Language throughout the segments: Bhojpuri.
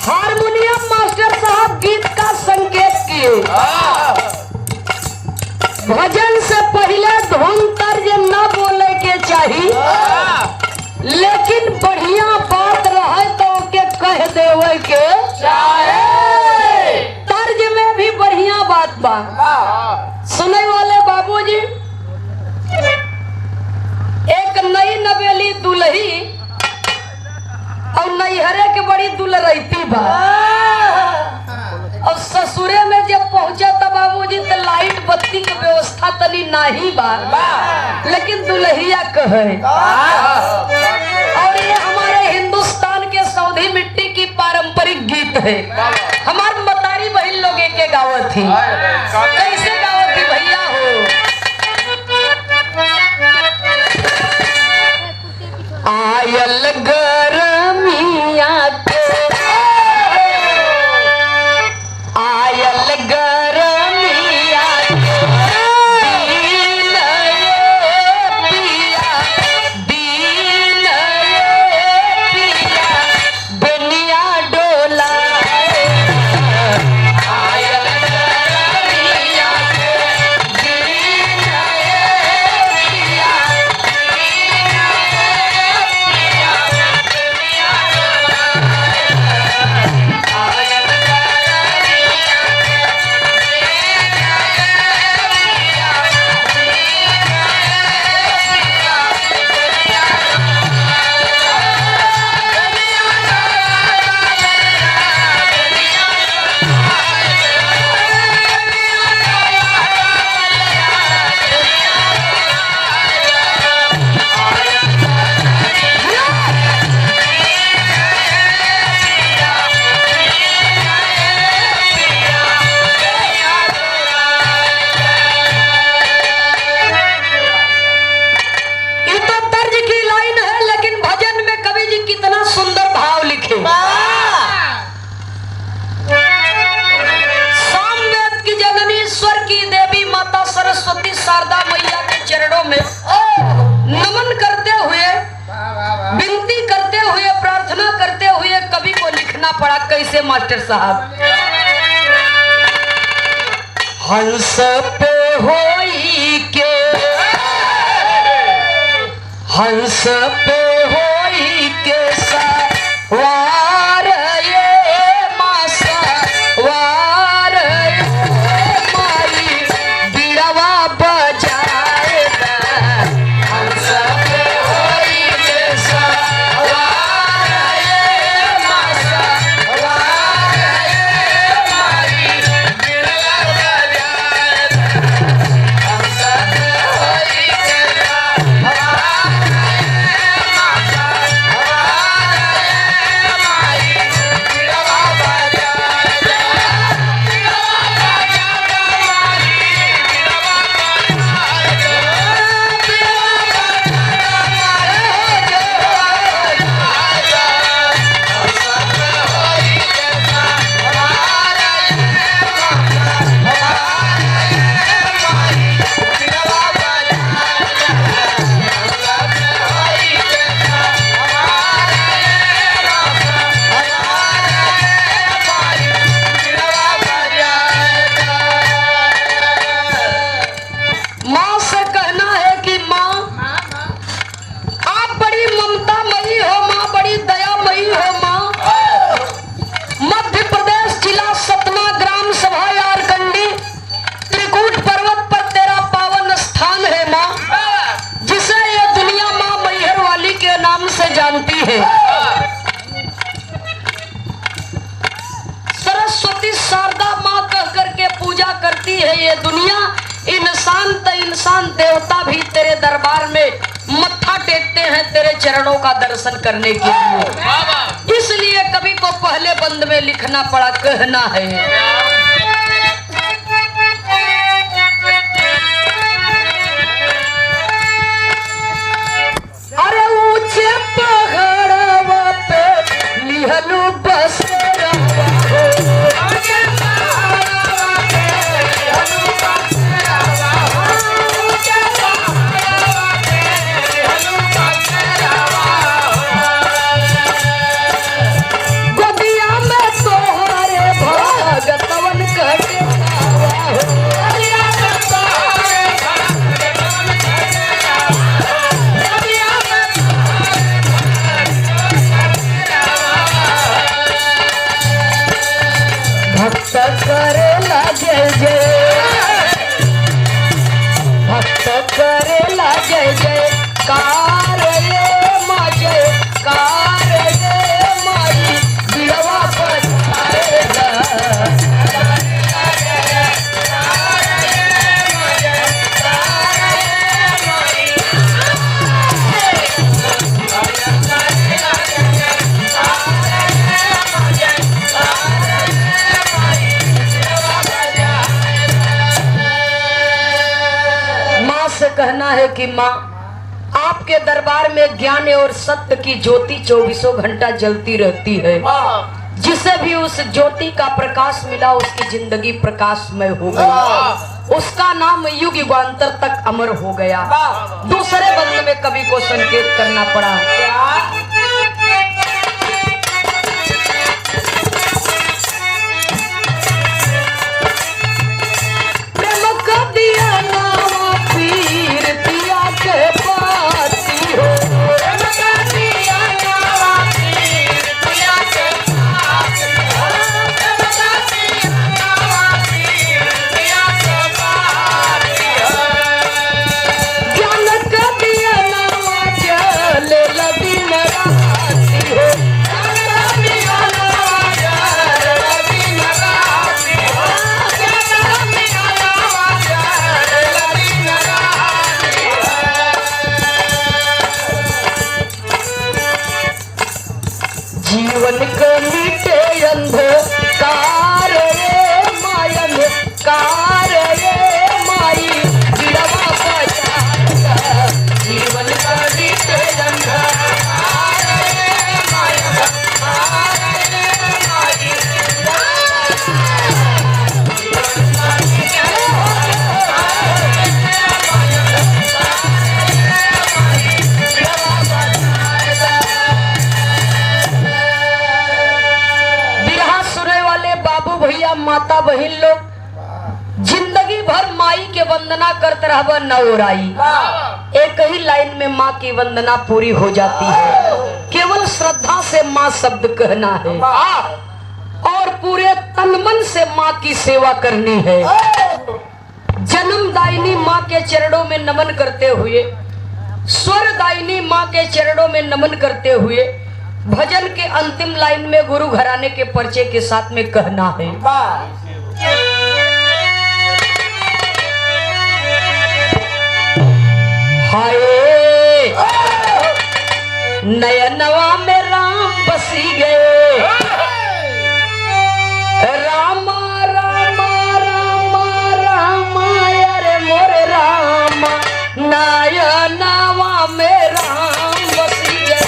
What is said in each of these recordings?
हारमोनियम मास्टर साहब गीत का संकेत किए। भजन से पहले धुन तर्ज न बोले के चाहिए, लेकिन बढ़िया बात रहे तो के कह देवे के चाहे। तर्ज में भी बढ़िया बात बा। सुने वाले बाबूजी, एक नई नवेली दुल्ही और नैहरे के बड़ी दुलरैती बा। और ससुरे में जब पहुंचा तब बाबूजी तो लाइट बत्ती की व्यवस्था तनी नहीं बा, लेकिन दुल्हिया कहे। और ये हमारे हिंदुस्तान के सऊदी मिट्टी की पारंपरिक गीत है। हमारी मतारी बहन लोग के गावत थी। कैसे गावत थी भैया हो? आयल गरमिया के, आयल गरमिया के, दीन ये पिया, दीन ये पिया, बेनिया डोला। आयल गरमिया के, दीन ये पिया, शारदा मैया के चरणों में नमन करते हुए, विनती करते हुए, प्रार्थना करते हुए कवि को लिखना पड़ा। कैसे मास्टर साहब? हंस पे होई के, हंस पे होई के सवार ये मासा वार माई बिरवा बजाएगा। हंस पे होई के सवार ये मासा वार माई बिरवा बजाएगा। हंस पे होई के जानती है। सरस्वती शारदा माँ कह करके पूजा करती है ये दुनिया। इंसान तो इंसान, देवता भी तेरे दरबार में मत्था टेकते हैं तेरे चरणों का दर्शन करने के लिए। इसलिए कवि को पहले बंद में लिखना पड़ा, कहना है। अरे ऊंचे पहाड़वा पे लिहलू बसेरा हो, ऊंचे पहाड़वा पे लिहलू बसेरा हो, ऊंचे पहाड़वा पे लिहलू बसेरा हो। गोदिया में कहना है कि माँ आपके दरबार में ज्ञान और सत्य की ज्योति 24 घंटा जलती रहती है। जिसे भी उस ज्योति का प्रकाश मिला उसकी जिंदगी प्रकाशमय हो गई, उसका नाम युग युगांतर तक अमर हो गया। दूसरे बंद में कवि को संकेत करना पड़ा। प्रेम का दिया नावा पीर पिया के पाती हो, प्रेम का दिया नावा पीर पिया के पाती हो, प्रेम का दिया नावा पीर पिया के पाती हो। ज्ञान का दिया नावा जले दिन राती हो, ज्ञान का दिया नावा जले दिन राती हो, ज्ञान का दिया नावा जले दिन राती हो। जीवन को मिटे अंधकार रे मायन कार रे माई गिरवा बचाएगा। जीवन को मिटे अंधकार रे मायन कार रे माई गिरवा बिरहा सुने वाले बाबू भैया माता बहन लोग जिंदगी भर माई के वंदना करते रहब न ओराई। एक ही लाइन में माँ की वंदना पूरी हो जाती है। केवल श्रद्धा से माँ शब्द कहना है और पूरे तन मन से माँ की सेवा करनी है। जन्मदायिनी माँ के चरणों में नमन करते हुए, स्वरदायिनी माँ के चरणों में नमन करते हुए भजन के अंतिम लाइन में गुरु घराने के परिचय के साथ में कहना है। हाय नयनवा में राम बसी गए, रामा रामा रामा रामा अरे मोरे रामा नयनवा में राम बसी गए।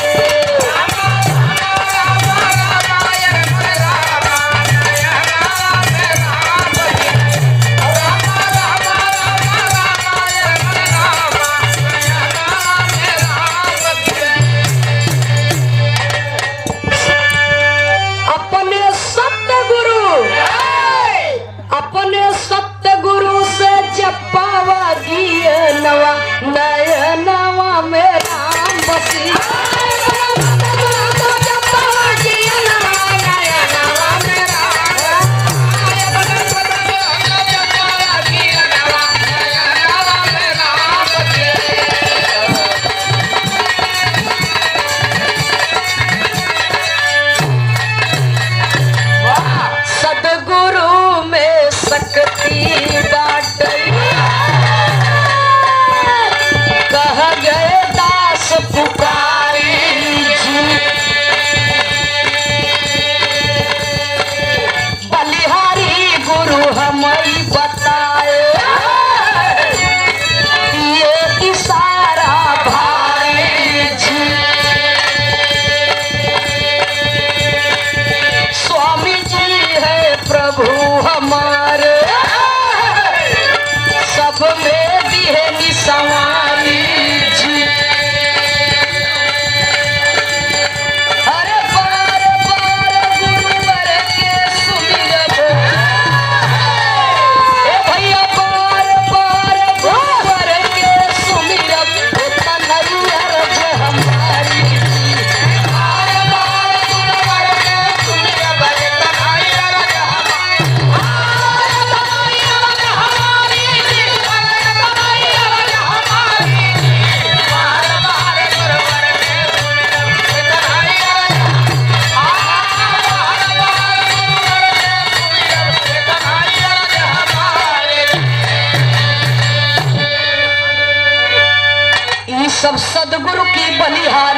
अपने सत्य गुरु से जपावा नवा नयनवा में राम बसी। सदगुरु में शक्ति बाटई, कह गए दास पुकारी जी। बलिहारी गुरु हमें बताए, ये इशारा भाई जी। स्वामी जी है प्रभु हमारे, सब में भी है निसवारी जी। अरे बार बार गुरुवर के सुमिरब, ए भैया बार बार गुरुवर के सुमिरब, कन्हैया रज हमारी जी। बार बार गुरुवर के सुमिरब, कन्हैया रज सब सदगुरु की बलिहारी